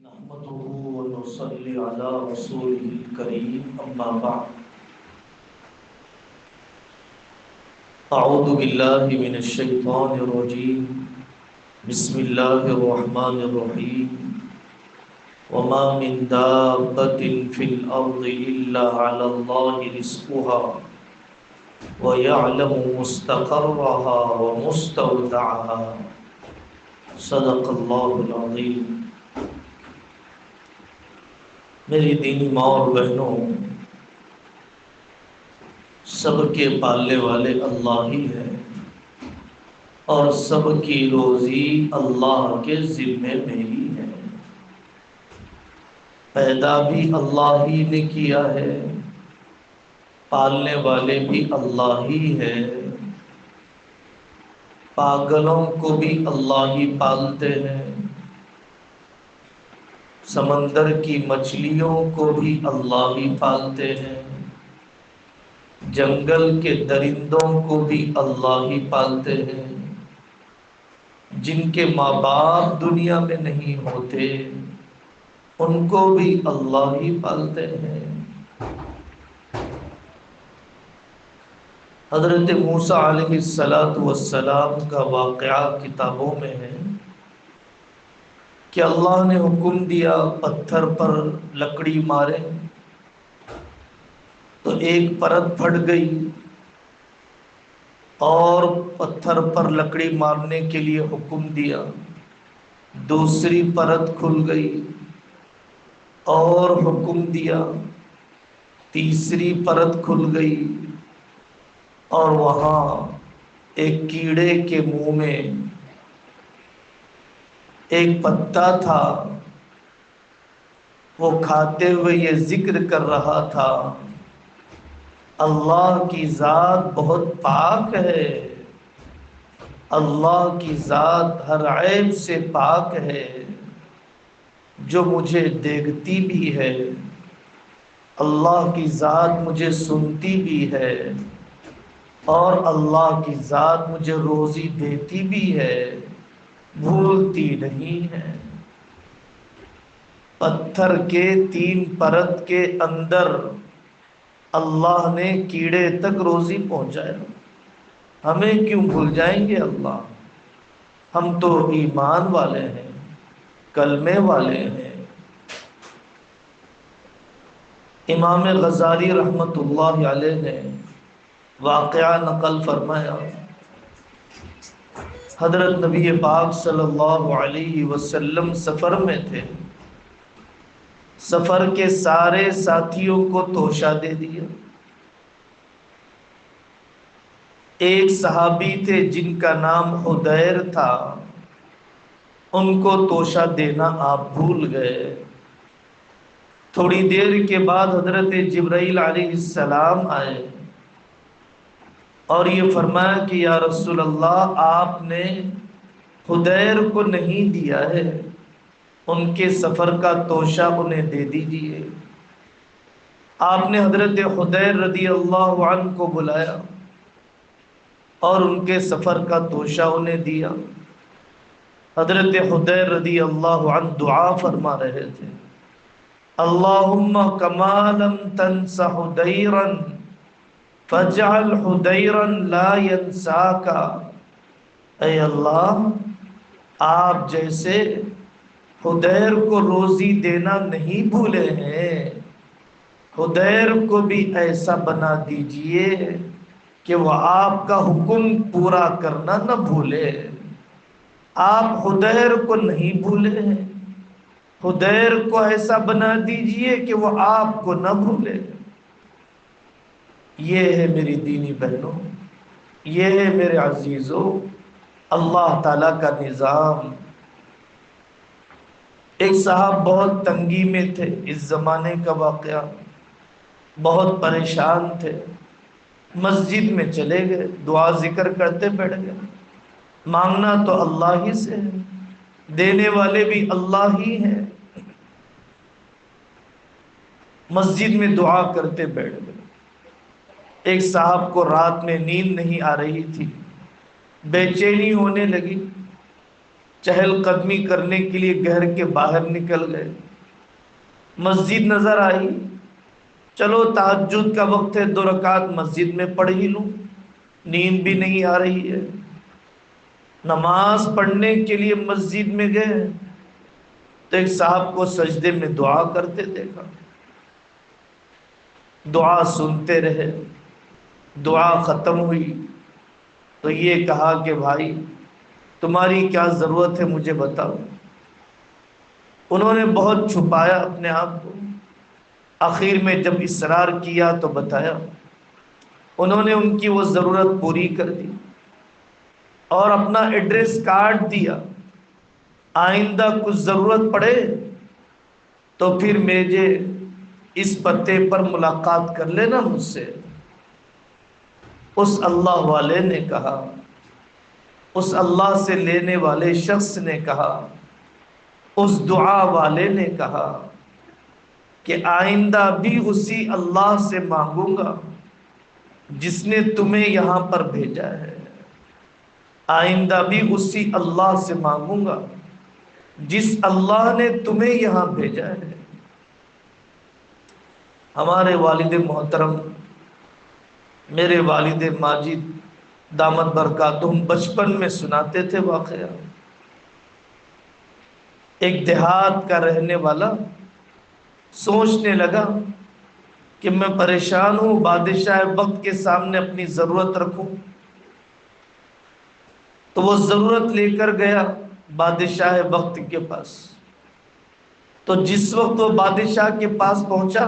نحمده ونصلي على رسوله الكريم أما بعد أعوذ بالله من الشيطان الرجيم بسم الله الرحمن الرحيم وما من دابة في الأرض إلا على الله رزقها ويعلم مستقرها ومستودعها صدق الله العظيم۔ میری دینی ماں اور بہنوں، سب کے پالنے والے اللہ ہی ہیں اور سب کی روزی اللہ کے ذمے میں ہی ہے۔ پیدا بھی اللہ ہی نے کیا ہے، پالنے والے بھی اللہ ہی ہے، پاگلوں کو بھی اللہ ہی پالتے ہیں، سمندر کی مچھلیوں کو بھی اللہ ہی پالتے ہیں، جنگل کے درندوں کو بھی اللہ ہی پالتے ہیں، جن کے ماں باپ دنیا میں نہیں ہوتے ان کو بھی اللہ ہی پالتے ہیں۔ حضرت موسیٰ علیہ السلام کا واقعہ کتابوں میں ہے کہ اللہ نے حکم دیا پتھر پر لکڑی مارے تو ایک پرت پھٹ گئی، اور پتھر پر لکڑی مارنے کے لیے حکم دیا، دوسری پرت کھل گئی اور حکم دیا، تیسری پرت کھل گئی اور وہاں ایک کیڑے کے منہ میں ایک پتا تھا، وہ کھاتے ہوئے یہ ذکر کر رہا تھا، اللہ کی ذات بہت پاک ہے، اللہ کی ذات ہر عیب سے پاک ہے، جو مجھے دیکھتی بھی ہے، اللہ کی ذات مجھے سنتی بھی ہے، اور اللہ کی ذات مجھے روزی دیتی بھی ہے، بھولتی نہیں ہے۔ پتھر کے 3 پرت کے اندر اللہ نے کیڑے تک روزی پہنچایا، ہمیں کیوں بھول جائیں گے اللہ؟ ہم تو ایمان والے ہیں، کلمے والے ہیں۔ امام غزالی رحمت اللہ علیہ نے واقعہ نقل فرمایا، حضرت نبی پاک صلی اللہ علیہ وسلم سفر میں تھے، سفر کے سارے ساتھیوں کو توشہ دے دیا، ایک صحابی تھے جن کا نام حدیر تھا، ان کو توشہ دینا آپ بھول گئے۔ تھوڑی دیر کے بعد حضرت جبرائیل علیہ السلام آئے اور یہ فرمایا کہ یا رسول اللہ، آپ نے حدیر کو نہیں دیا ہے، ان کے سفر کا توشہ انہیں دے دیجیے۔ آپ نے حضرت حدیر رضی اللہ عنہ کو بلایا اور ان کے سفر کا توشہ انہیں دیا۔ حضرت حدیر رضی اللہ عنہ دعا فرما رہے تھے، اللہم کما لم تنس حدیرا فاجعل حدیرا لا ینساک۔ اے اللہ، آپ جیسے حدیر کو روزی دینا نہیں بھولے ہیں، حدیر کو بھی ایسا بنا دیجئے کہ وہ آپ کا حکم پورا کرنا نہ بھولے۔ آپ حدیر کو نہیں بھولے ہیں، حدیر کو ایسا بنا دیجئے کہ وہ آپ کو نہ بھولے۔ یہ ہے میری دینی بہنوں، یہ ہے میرے عزیزوں اللہ تعالی کا نظام۔ ایک صاحب بہت تنگی میں تھے، اس زمانے کا واقعہ، بہت پریشان تھے، مسجد میں چلے گئے، دعا ذکر کرتے بیٹھ گئے۔ مانگنا تو اللہ ہی سے ہے، دینے والے بھی اللہ ہی ہیں۔ مسجد میں دعا کرتے بیٹھ گئے۔ ایک صاحب کو رات میں نیند نہیں آ رہی تھی، بے چینی ہونے لگی، چہل قدمی کرنے کے لیے گھر کے باہر نکل گئے، مسجد نظر آئی، چلو تہجد کا وقت ہے 2 رکعت مسجد میں پڑھ ہی لوں، نیند بھی نہیں آ رہی ہے۔ نماز پڑھنے کے لیے مسجد میں گئے تو ایک صاحب کو سجدے میں دعا کرتے دیکھا، دعا سنتے رہے، دعا ختم ہوئی تو یہ کہا کہ بھائی تمہاری کیا ضرورت ہے مجھے بتاؤ۔ انہوں نے بہت چھپایا اپنے آپ کو، آخر میں جب اصرار کیا تو بتایا۔ انہوں نے ان کی وہ ضرورت پوری کر دی اور اپنا ایڈریس کارڈ دیا، آئندہ کچھ ضرورت پڑے تو پھر مجھے اس پتے پر ملاقات کر لینا مجھ سے۔ اس اللہ والے نے کہا، اس اللہ سے لینے والے شخص نے کہا، اس دعا والے نے کہا کہ آئندہ بھی اسی اللہ سے مانگوں گا جس نے تمہیں یہاں پر بھیجا ہے، آئندہ بھی اسی اللہ سے مانگوں گا جس اللہ نے تمہیں یہاں بھیجا ہے۔ ہمارے والد محترم، میرے والد ماجد دامت برکاتہم بچپن میں سناتے تھے واقعہ۔ ایک دیہات کا رہنے والا سوچنے لگا کہ میں پریشان ہوں، بادشاہ وقت کے سامنے اپنی ضرورت رکھوں، تو وہ ضرورت لے کر گیا بادشاہ وقت کے پاس۔ تو جس وقت وہ بادشاہ کے پاس پہنچا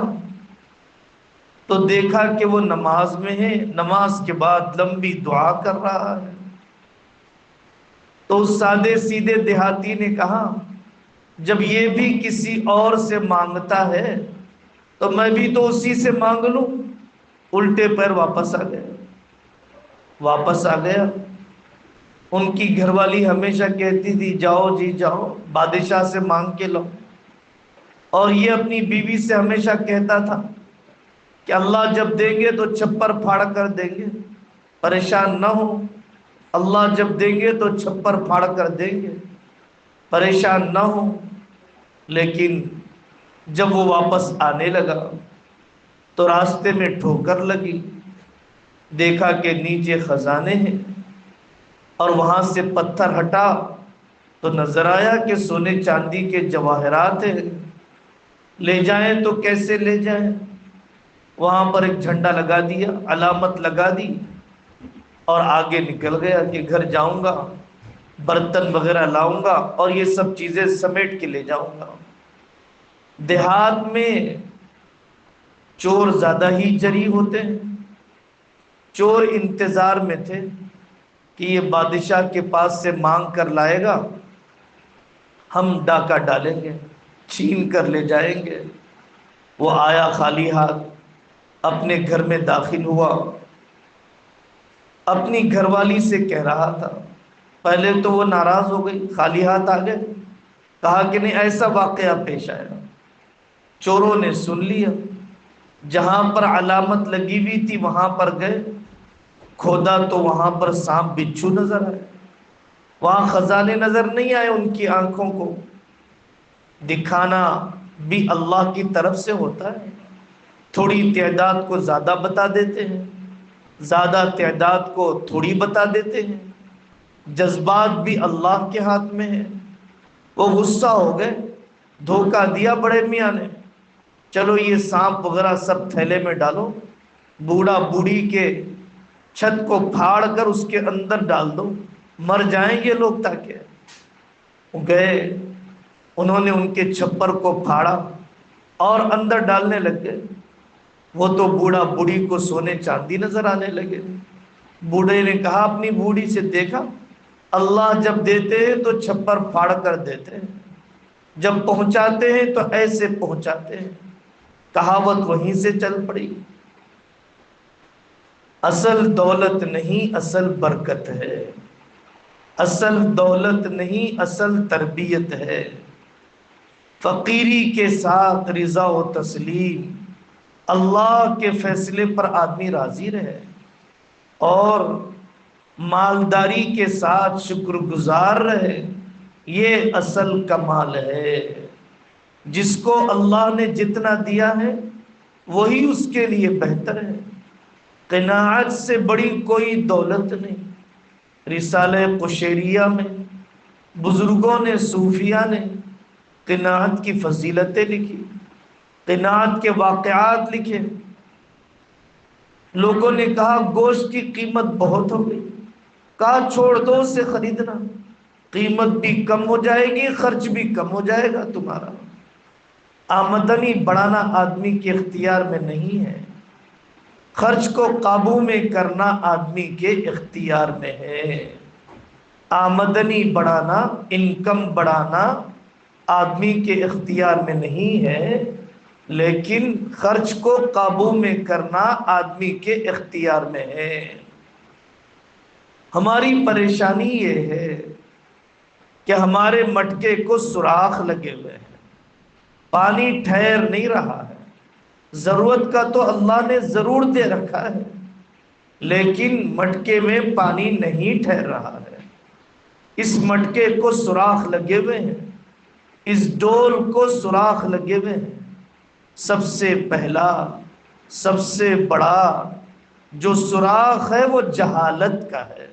تو دیکھا کہ وہ نماز میں ہے، نماز کے بعد لمبی دعا کر رہا ہے۔ تو اس سادے سیدھے دیہاتی نے کہا جب یہ بھی کسی اور سے مانگتا ہے تو میں بھی تو اسی سے مانگ لوں۔ الٹے پیر واپس آ گیا۔ ان کی گھر والی ہمیشہ کہتی تھی جاؤ جی جاؤ بادشاہ سے مانگ کے لو، اور یہ اپنی بیوی سے ہمیشہ کہتا تھا کہ اللہ جب دیں گے تو چھپر پھاڑ کر دیں گے، پریشان نہ ہو، اللہ جب دیں گے تو چھپر پھاڑ کر دیں گے، پریشان نہ ہو۔ لیکن جب وہ واپس آنے لگا تو راستے میں ٹھوکر لگی، دیکھا کہ نیچے خزانے ہیں، اور وہاں سے پتھر ہٹا تو نظر آیا کہ سونے چاندی کے جواہرات ہیں، لے جائیں تو کیسے لے جائیں۔ وہاں پر ایک جھنڈا لگا دیا، علامت لگا دی، اور آگے نکل گیا کہ گھر جاؤں گا، برتن وغیرہ لاؤں گا اور یہ سب چیزیں سمیٹ کے لے جاؤں گا۔ دیہات میں چور زیادہ ہی جری ہوتے ہیں، چور انتظار میں تھے کہ یہ بادشاہ کے پاس سے مانگ کر لائے گا، ہم ڈاکہ ڈالیں گے، چھین کر لے جائیں گے۔ وہ آیا خالی ہاتھ، اپنے گھر میں داخل ہوا، اپنی گھر والی سے کہہ رہا تھا، پہلے تو وہ ناراض ہو گئی، خالی ہاتھ آ گئے، کہا کہ نہیں ایسا واقعہ پیش آیا۔ چوروں نے سن لیا، جہاں پر علامت لگی ہوئی تھی وہاں پر گئے، کھودا تو وہاں پر سانپ بچھو نظر آئے، وہاں خزانے نظر نہیں آئے۔ ان کی آنکھوں کو دکھانا بھی اللہ کی طرف سے ہوتا ہے، تھوڑی تعداد کو زیادہ بتا دیتے ہیں، زیادہ تعداد کو تھوڑی بتا دیتے ہیں، جذبات بھی اللہ کے ہاتھ میں ہے۔ وہ غصہ ہو گئے، دھوکہ دیا بڑے میاں نے، چلو یہ سانپ وغیرہ سب تھیلے میں ڈالو، بوڑھا بوڑھی کے چھت کو پھاڑ کر اس کے اندر ڈال دو، مر جائیں گے لوگ۔ تاکہ گئے، انہوں نے ان کے چھپر کو پھاڑا اور اندر ڈالنے لگ گئے۔ وہ تو بوڑھا بوڑھی کو سونے چاندی نظر آنے لگے۔ بوڑھے نے کہا اپنی بوڑھی سے، دیکھا اللہ جب دیتے ہیں تو چھپر پھاڑ کر دیتے ہیں، جب پہنچاتے ہیں تو ایسے پہنچاتے ہیں۔ کہاوت وہیں سے چل پڑی۔ اصل دولت نہیں اصل برکت ہے، اصل دولت نہیں اصل تربیت ہے۔ فقیری کے ساتھ رضا و تسلیم، اللہ کے فیصلے پر آدمی راضی رہے، اور مالداری کے ساتھ شکر گزار رہے، یہ اصل کمال ہے۔ جس کو اللہ نے جتنا دیا ہے وہی اس کے لیے بہتر ہے۔ قناعت سے بڑی کوئی دولت نہیں۔ رسالہ قشیریہ میں بزرگوں نے، صوفیہ نے قناعت کی فضیلتیں لکھی، قناعت کے واقعات لکھے۔ لوگوں نے کہا گوشت کی قیمت بہت ہو گئی، کہا چھوڑ دو اسے خریدنا، قیمت بھی کم ہو جائے گی، خرچ بھی کم ہو جائے گا تمہارا۔ آمدنی بڑھانا آدمی کے اختیار میں نہیں ہے، خرچ کو قابو میں کرنا آدمی کے اختیار میں ہے۔ آمدنی بڑھانا، انکم بڑھانا آدمی کے اختیار میں نہیں ہے، لیکن خرچ کو قابو میں کرنا آدمی کے اختیار میں ہے۔ ہماری پریشانی یہ ہے کہ ہمارے مٹکے کو سوراخ لگے ہوئے ہیں، پانی ٹھہر نہیں رہا ہے۔ ضرورت کا تو اللہ نے ضرور دے رکھا ہے، لیکن مٹکے میں پانی نہیں ٹھہر رہا ہے۔ اس مٹکے کو سوراخ لگے ہوئے ہیں، اس ڈول کو سوراخ لگے ہوئے ہیں۔ سب سے پہلا، سب سے بڑا جو سوراخ ہے وہ جہالت کا ہے،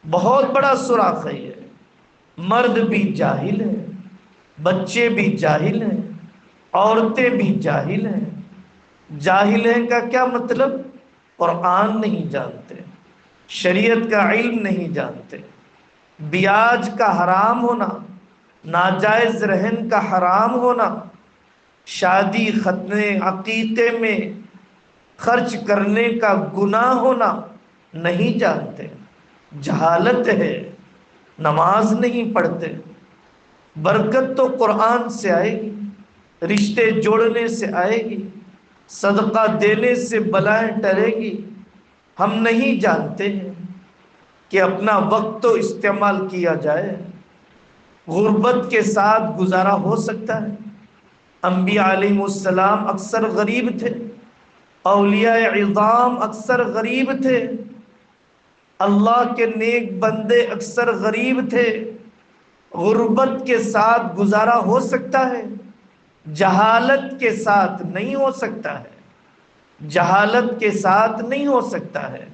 بہت بڑا سوراخ ہے یہ۔ مرد بھی جاہل ہیں، بچے بھی جاہل ہیں، عورتیں بھی جاہل ہیں۔ جاہل ہیں کا کیا مطلب؟ قرآن نہیں جانتے، شریعت کا علم نہیں جانتے، بیاج کا حرام ہونا، ناجائز رہن کا حرام ہونا، شادی ختنے عقیقے میں خرچ کرنے کا گناہ ہونا نہیں جانتے۔ جہالت ہے، نماز نہیں پڑھتے۔ برکت تو قرآن سے آئے گی، رشتے جوڑنے سے آئے گی، صدقہ دینے سے بلائیں ٹرے گی۔ ہم نہیں جانتے ہیں کہ اپنا وقت تو استعمال کیا جائے۔ غربت کے ساتھ گزارا ہو سکتا ہے۔ انبیاء علیہ السلام اکثر غریب تھے، اولیاء عظام اکثر غریب تھے، اللہ کے نیک بندے اکثر غریب تھے۔ غربت کے ساتھ گزارا ہو سکتا ہے، جہالت کے ساتھ نہیں ہو سکتا ہے، جہالت کے ساتھ نہیں ہو سکتا ہے۔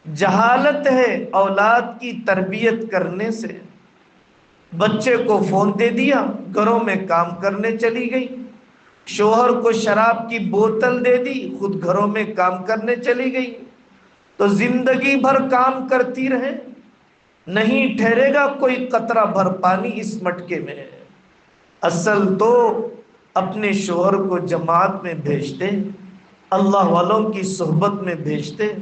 جہالت ہے اولاد کی تربیت کرنے سے۔ بچے کو فون دے دیا، گھروں میں کام کرنے چلی گئی، شوہر کو شراب کی بوتل دے دی، خود گھروں میں کام کرنے چلی گئی، تو زندگی بھر کام کرتی رہے، نہیں ٹھہرے گا کوئی قطرہ بھر پانی اس مٹکے میں۔ اصل تو اپنے شوہر کو جماعت میں بھیجتے، اللہ والوں کی صحبت میں بھیجتے،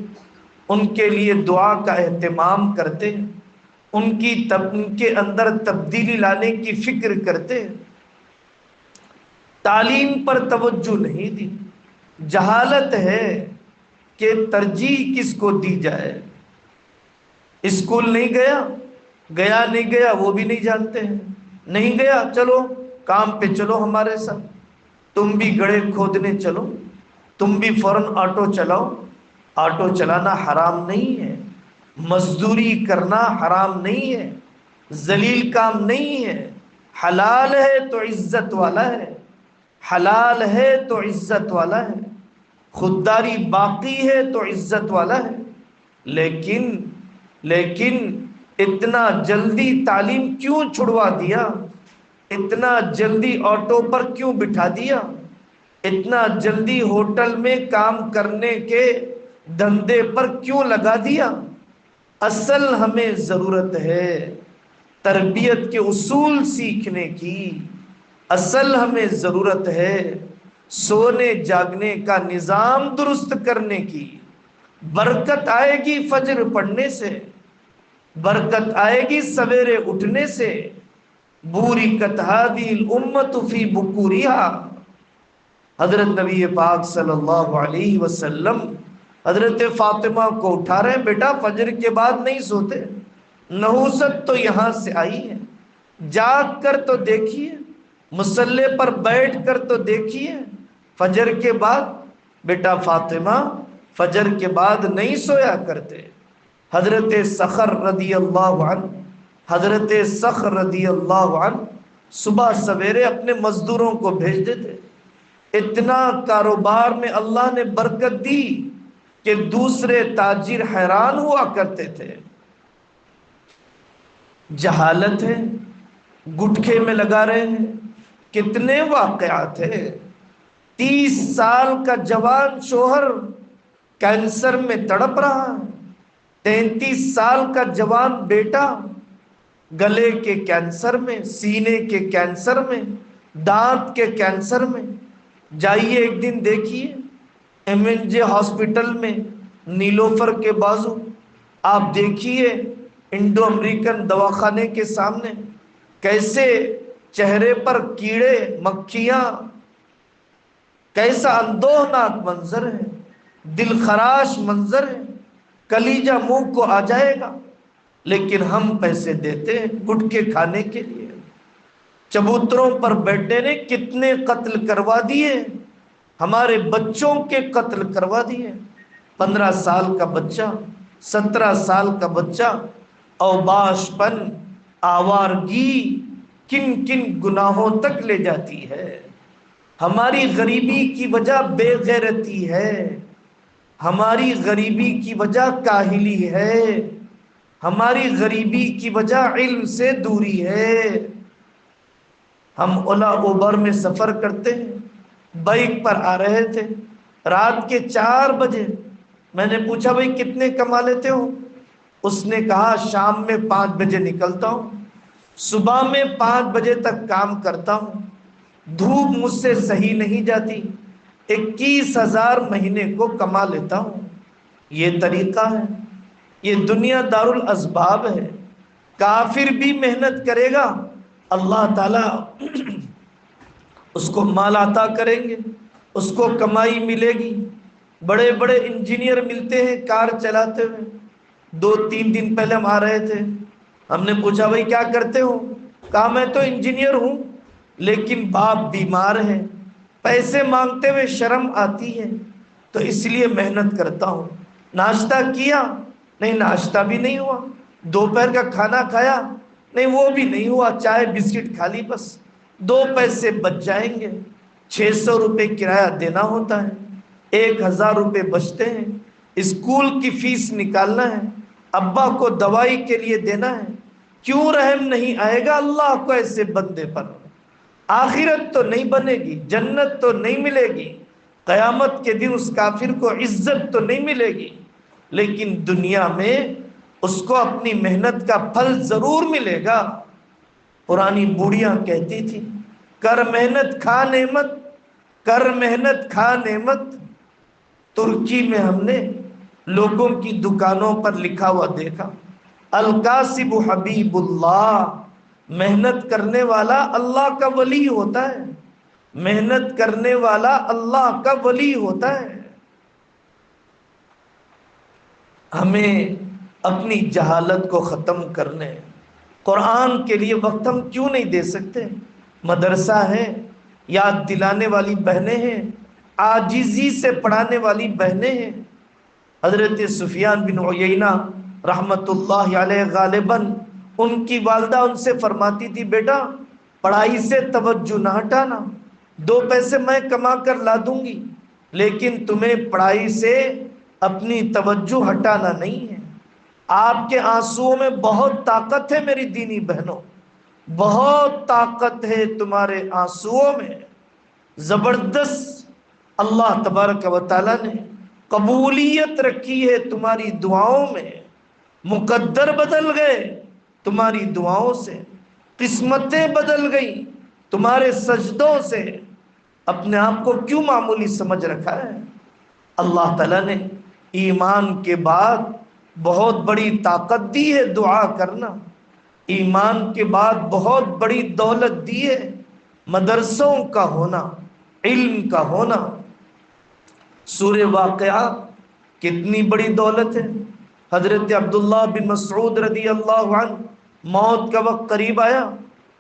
ان کے لیے دعا کا اہتمام کرتے، ان کے اندر تبدیلی لانے کی فکر کرتے، تعلیم پر توجہ نہیں دی۔ جہالت ہے کہ ترجیح کس کو دی جائے۔ اسکول نہیں گیا، گیا نہیں گیا وہ بھی نہیں جانتے ہیں۔ نہیں گیا، چلو کام پہ چلو ہمارے ساتھ، تم بھی گڑھے کھودنے چلو، تم بھی فوراً آٹو چلاؤ۔ آٹو چلانا حرام نہیں ہے، مزدوری کرنا حرام نہیں ہے، ذلیل کام نہیں ہے، حلال ہے تو عزت والا ہے، حلال ہے تو عزت والا ہے، خودداری باقی ہے تو عزت والا ہے۔ لیکن اتنا جلدی تعلیم کیوں چھڑوا دیا؟ اتنا جلدی آٹو پر کیوں بٹھا دیا؟ اتنا جلدی ہوٹل میں کام کرنے کے دھندے پر کیوں لگا دیا؟ اصل ہمیں ضرورت ہے تربیت کے اصول سیکھنے کی، اصل ہمیں ضرورت ہے سونے جاگنے کا نظام درست کرنے کی۔ برکت آئے گی فجر پڑھنے سے، برکت آئے گی سویرے اٹھنے سے۔ بورکت ہذہ الامۃ فی بکورہا، حضرت نبی پاک صلی اللہ علیہ وسلم حضرت فاطمہ کو اٹھا رہے ہیں، بیٹا فجر کے بعد نہیں سوتے، نحوست تو یہاں سے آئی ہے، جاگ کر تو دیکھیے، مصلی پر بیٹھ کر تو دیکھیے، فجر کے بعد۔ بیٹا فاطمہ فجر کے بعد نہیں سویا کرتے۔ حضرت صخر رضی اللہ عنہ حضرت صخر رضی اللہ عنہ صبح سویرے اپنے مزدوروں کو بھیج دیتے، اتنا کاروبار میں اللہ نے برکت دی کہ دوسرے تاجر حیران ہوا کرتے تھے۔ جہالت ہے، گٹکے میں لگا رہے ہیں، کتنے واقعات ہیں۔ 30 سال کا جوان شوہر کینسر میں تڑپ رہا ہے، 33 سال کا جوان بیٹا گلے کے کینسر میں، سینے کے کینسر میں، دانت کے کینسر میں۔ جائیے ایک دن دیکھیے MNJ ہاسپٹل میں نیلوفر کے بازو، آپ دیکھیے انڈو امریکن دواخانے کے سامنے کیسے چہرے پر کیڑے مکھیاں، کیسا اندوہناک منظر ہے، دل خراش منظر ہے، کلیجہ منہ کو آ جائے گا۔ لیکن ہم پیسے دیتے ہیں گٹکے کھانے کے لیے۔ چبوتروں پر بیٹھنے نے کتنے قتل کروا دیے، ہمارے بچوں کے قتل کروا دیے۔ 15 سال کا بچہ، 17 سال کا بچہ، اوباش پن، آوارگی کن کن گناہوں تک لے جاتی ہے۔ ہماری غریبی کی وجہ بے غیرتی ہے، ہماری غریبی کی وجہ کاہلی ہے، ہماری غریبی کی وجہ علم سے دوری ہے۔ ہم اولا اوبر میں سفر کرتے ہیں، بائک پر آ رہے تھے، رات کے 4 بجے میں نے پوچھا بھائی کتنے کما لیتے ہو؟ اس نے کہا شام میں 5 بجے نکلتا ہوں، صبح میں 5 بجے تک کام کرتا ہوں، دھوپ مجھ سے صحیح نہیں جاتی، 21,000 مہینے کو کما لیتا ہوں۔ یہ طریقہ ہے، یہ دنیا دار الاسباب ہے۔ کافر بھی محنت کرے گا، اللہ تعالی اس کو مال عطا کریں گے، اس کو کمائی ملے گی۔ بڑے بڑے انجینئر ملتے ہیں کار چلاتے ہوئے۔ 2-3 دن پہلے ہم آ رہے تھے، ہم نے پوچھا بھائی کیا کرتے ہو؟ کہا میں تو انجینئر ہوں، لیکن باپ بیمار ہے، پیسے مانگتے ہوئے شرم آتی ہے، تو اس لیے محنت کرتا ہوں۔ ناشتہ کیا؟ نہیں ناشتہ بھی نہیں ہوا۔ دوپہر کا کھانا کھایا؟ نہیں وہ بھی نہیں ہوا، چائے بسکٹ کھا لی بس۔ 2 پیسے بچ جائیں گے، 600 روپے کرایہ دینا ہوتا ہے، 1,000 روپے بچتے ہیں، اسکول کی فیس نکالنا ہے، ابا کو دوائی کے لیے دینا ہے۔ کیوں رحم نہیں آئے گا اللہ کو ایسے بندے پر؟ آخرت تو نہیں بنے گی، جنت تو نہیں ملے گی، قیامت کے دن اس کافر کو عزت تو نہیں ملے گی، لیکن دنیا میں اس کو اپنی محنت کا پھل ضرور ملے گا۔ پرانی بوڑھیاں کہتی تھی کر محنت کھا نعمت، کر محنت کھا نعمت۔ ترکی میں ہم نے لوگوں کی دکانوں پر لکھا ہوا دیکھا الکاسب حبیب اللہ، محنت کرنے والا اللہ کا ولی ہوتا ہے، محنت کرنے والا اللہ کا ولی ہوتا ہے۔ ہمیں اپنی جہالت کو ختم کرنے، قرآن کے لیے وقت ہم کیوں نہیں دے سکتے؟ مدرسہ ہے، یاد دلانے والی بہنیں ہیں، عاجزی سے پڑھانے والی بہنیں ہیں۔ حضرت سفیان بن عیینہ رحمت اللہ علیہ غالباً ان کی والدہ ان سے فرماتی تھی بیٹا پڑھائی سے توجہ نہ ہٹانا، 2 پیسے میں کما کر لا دوں گی، لیکن تمہیں پڑھائی سے اپنی توجہ ہٹانا نہیں ہے۔ آپ کے آنسوؤں میں بہت طاقت ہے میری دینی بہنوں، بہت طاقت ہے تمہارے آنسوؤں میں، زبردست اللہ تبارک و تعالیٰ نے قبولیت رکھی ہے تمہاری دعاؤں میں، مقدر بدل گئے تمہاری دعاؤں سے، قسمتیں بدل گئی تمہارے سجدوں سے۔ اپنے آپ کو کیوں معمولی سمجھ رکھا ہے؟ اللہ تعالیٰ نے ایمان کے بعد بہت بڑی طاقت دی ہے دعا کرنا، ایمان کے بعد بہت بڑی دولت دی ہے مدرسوں کا ہونا، علم کا ہونا۔ سورہ واقعہ کتنی بڑی دولت ہے۔ حضرت عبداللہ بن مسعود رضی اللہ عنہ موت کا وقت قریب آیا،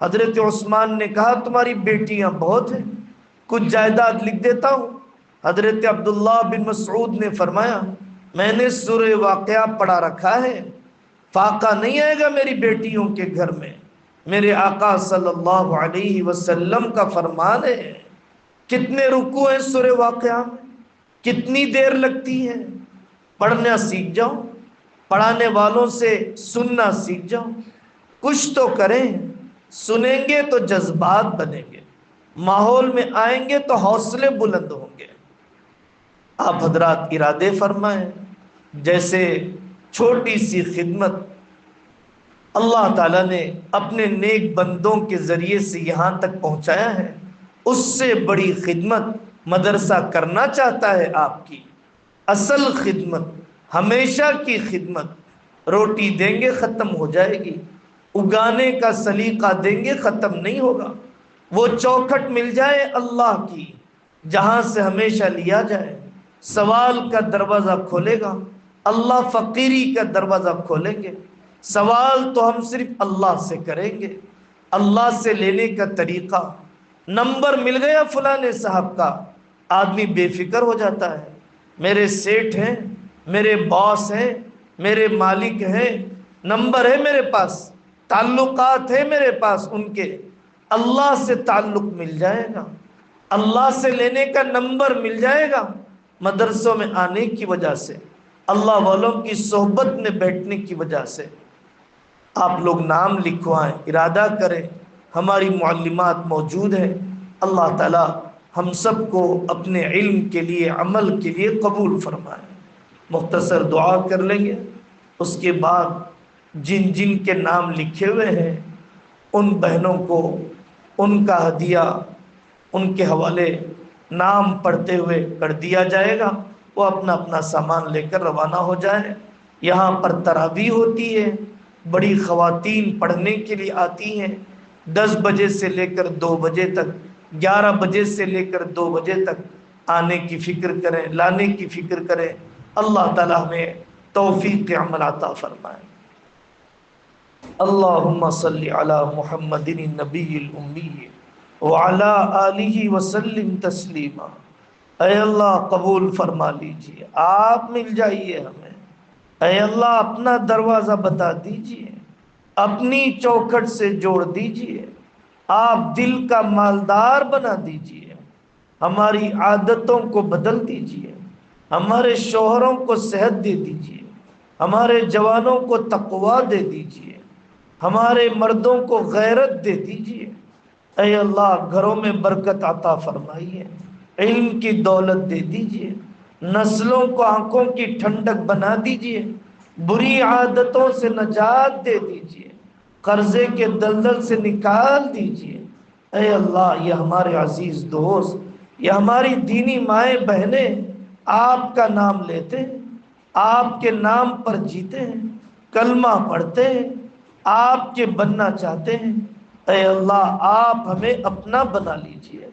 حضرت عثمان نے کہا تمہاری بیٹیاں بہت ہیں، کچھ جائیداد لکھ دیتا ہوں۔ حضرت عبداللہ بن مسعود نے فرمایا میں نے سورہ واقعہ پڑھا رکھا ہے، فاقہ نہیں آئے گا میری بیٹیوں کے گھر میں۔ میرے آقا صلی اللہ علیہ وسلم کا فرمان ہے، کتنے رکوع ہیں سورہ واقعہ میں، کتنی دیر لگتی ہے؟ پڑھنا سیکھ جاؤ، پڑھانے والوں سے سننا سیکھ جاؤ، کچھ تو کریں۔ سنیں گے تو جذبات بنیں گے، ماحول میں آئیں گے تو حوصلے بلند ہوں گے۔ آپ حضرات ارادے فرمائیں، جیسے چھوٹی سی خدمت اللہ تعالیٰ نے اپنے نیک بندوں کے ذریعے سے یہاں تک پہنچایا ہے، اس سے بڑی خدمت مدرسہ کرنا چاہتا ہے آپ کی۔ اصل خدمت، ہمیشہ کی خدمت، روٹی دیں گے ختم ہو جائے گی، اگانے کا سلیقہ دیں گے ختم نہیں ہوگا۔ وہ چوکھٹ مل جائے اللہ کی، جہاں سے ہمیشہ لیا جائے، سوال کا دروازہ کھولے گا اللہ، فقیری کا دروازہ کھولیں گے۔ سوال تو ہم صرف اللہ سے کریں گے، اللہ سے لینے کا طریقہ۔ نمبر مل گیا فلاں صاحب کا، آدمی بے فکر ہو جاتا ہے، میرے سیٹھ ہیں، میرے باس ہیں، میرے مالک ہیں، نمبر ہے میرے پاس، تعلقات ہے میرے پاس ان کے۔ اللہ سے تعلق مل جائے گا، اللہ سے لینے کا نمبر مل جائے گا، مدرسوں میں آنے کی وجہ سے، اللہ والوں کی صحبت میں بیٹھنے کی وجہ سے۔ آپ لوگ نام لکھوائیں، ارادہ کریں، ہماری معلمات موجود ہیں۔ اللہ تعالی ہم سب کو اپنے علم کے لیے، عمل کے لیے قبول فرمائے۔ مختصر دعا کر لیں گے، اس کے بعد جن جن کے نام لکھے ہوئے ہیں ان بہنوں کو ان کا ہدیہ ان کے حوالے نام پڑھتے ہوئے کر دیا جائے گا، وہ اپنا اپنا سامان لے کر روانہ ہو جائیں۔ یہاں پر تراویح ہوتی ہے، بڑی خواتین پڑھنے کے لیے آتی ہیں، 10 بجے سے لے کر 2 بجے تک، 11 بجے سے لے کر 2 بجے تک آنے کی فکر کریں، لانے کی فکر کریں۔ اللہ تعالی ہمیں توفیق عمل عطا فرمائے۔ اللہم صلی علی محمد النبی الامی وعلی آلہ وسلم تسلیما۔ اے اللہ قبول فرما لیجئے، آپ مل جائیے ہمیں۔ اے اللہ اپنا دروازہ بتا دیجئے، اپنی چوکھٹ سے جوڑ دیجئے، آپ دل کا مالدار بنا دیجئے، ہماری عادتوں کو بدل دیجئے، ہمارے شوہروں کو صحت دے دیجئے، ہمارے جوانوں کو تقوی دے دیجئے، ہمارے مردوں کو غیرت دے دیجئے۔ اے اللہ گھروں میں برکت عطا فرمائیے، علم کی دولت دے دیجئے، نسلوں کو آنکھوں کی ٹھنڈک بنا دیجئے، بری عادتوں سے نجات دے دیجئے، قرضے کے دلدل سے نکال دیجئے۔ اے اللہ یہ ہمارے عزیز دوست، یہ ہماری دینی مائیں بہنیں آپ کا نام لیتے ہیں، آپ کے نام پر جیتے ہیں، کلمہ پڑھتے ہیں، آپ کے بننا چاہتے ہیں۔ اے اللہ آپ ہمیں اپنا بنا لیجئے،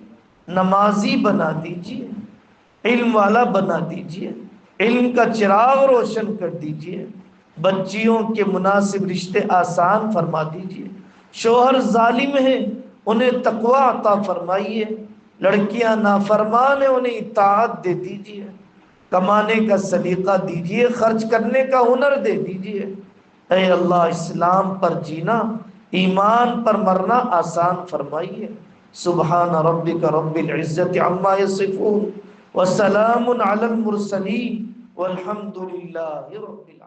نمازی بنا دیجئے، علم والا بنا دیجئے، علم کا چراغ روشن کر دیجئے، بچیوں کے مناسب رشتے آسان فرما دیجئے، شوہر ظالم ہیں انہیں تقوی عطا فرمائیے، لڑکیاں نافرمان ہیں انہیں اطاعت دے دیجئے، کمانے کا سلیقہ دیجئے، خرچ کرنے کا ہنر دے دیجئے۔ اے اللہ اسلام پر جینا، ایمان پر مرنا آسان فرمائیے۔ سبحان ربک رب العزت عما یصفون وسلام علی المرسلین والحمد للہ رب العالمین۔